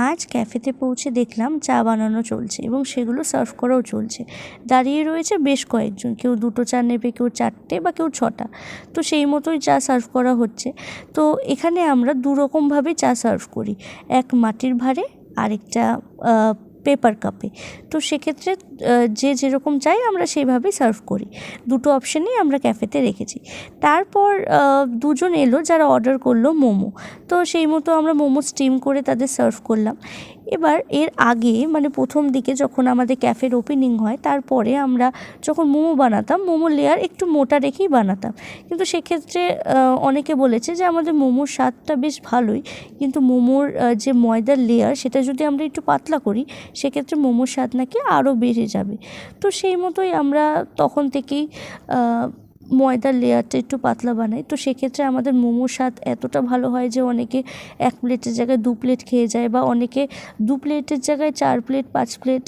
আজ ক্যাফেতে পৌঁছে দেখলাম চা বানানো চলছে এবং সেগুলো সার্ভ করাও চলছে। দাঁড়িয়ে রয়েছে বেশ কয়েকজন, কেউ 2টো চা নেবে, কেউ 4টে বা কেউ 6টা। তো সেই মতোই চা সার্ভ করা হচ্ছে। তো এখানে আমরা 2 রকমভাবে চা সার্ভ করি, এক মাটির ভাঁড়ে আরেকটা পেপার কাপে। তো সেক্ষেত্রে যে যেরকম চাই আমরা সেইভাবেই সার্ভ করি। 2টো অপশানই আমরা ক্যাফেতে রেখেছি। তারপর 2জন এলো যারা অর্ডার করলো মোমো। তো সেই মতো আমরা মোমো স্টিম করে তাদের সার্ভ করলাম। এবার এর আগে মানে প্রথম দিকে যখন আমাদের ক্যাফের ওপেনিং হয়, তারপরে আমরা যখন মোমো বানাতাম, মোমোর লেয়ার একটু মোটা রেখেই বানাতাম। কিন্তু সেক্ষেত্রে অনেকে বলেছে যে আমাদের মোমোর স্বাদটা বেশ ভালোই, কিন্তু মোমোর যে ময়দার লেয়ার সেটা যদি আমরা একটু পাতলা করি সেক্ষেত্রে মোমোর স্বাদ নাকি আরও বেড়ে যাবে। তো সেই মতোই আমরা তখন থেকেই ময়দার লেয়ারটা একটু পাতলা বানাই। তো সেক্ষেত্রে আমাদের মোমোর স্বাদ এতটা ভালো হয় যে অনেকে 1 প্লেটের জায়গায় 2 প্লেট খেয়ে যায়, বা অনেকে 2 প্লেটের জায়গায় 4 প্লেট 5 প্লেট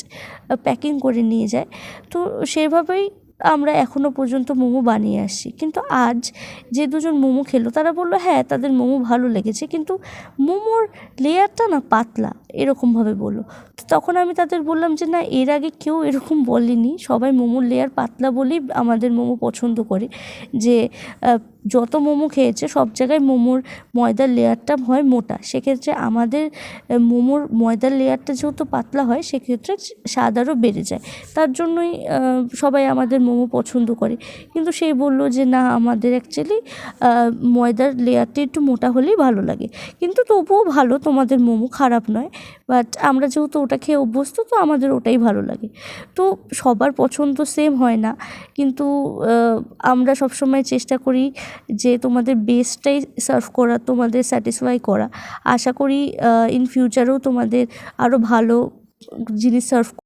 প্যাকিং করে নিয়ে যায়। তো সেভাবেই আমরা এখনও পর্যন্ত মোমো বানিয়ে আসছি। কিন্তু আজ যে 2জন মোমো খেলো তারা বললো হ্যাঁ তাদের মোমো ভালো লেগেছে, কিন্তু মোমোর লেয়ারটা না পাতলা, এরকমভাবে বললো। তো তখন আমি তাদের বললাম যে না, এর আগে কেউ এরকম বলেনি, সবাই মোমোর লেয়ার পাতলা বলেই আমাদের মোমো পছন্দ করে। যে যত মোমো খেয়েছে সব জায়গায় মোমোর ময়দার লেয়ারটা হয় মোটা, সেক্ষেত্রে আমাদের মোমোর ময়দার লেয়ারটা যেহেতু পাতলা হয় সেক্ষেত্রে স্বাদ আরও বেড়ে যায়। তার জন্যই সবাই আমাদের মোমো পছন্দ করে। কিন্তু সে বলল যে না, আমাদের অ্যাকচুয়ালি ময়দার লেয়ারটা একটু মোটা হলেই ভালো লাগে, কিন্তু তবুও ভালো, তোমাদের মোমো খারাপ নয়। বাট আমরা যেহেতু ওটা খেয়ে অভ্যস্ত, তো আমাদের ওটাই ভালো লাগে। তো সবার পছন্দ সেম হয় না, কিন্তু আমরা সবসময় চেষ্টা করি যে তোমাদের বেস্টটাই সার্ভ করা, তোমাদের স্যাটিসফাই করা। আশা করি ইন ফিউচারেও তোমাদের আরও ভালো জিনিস সার্ভ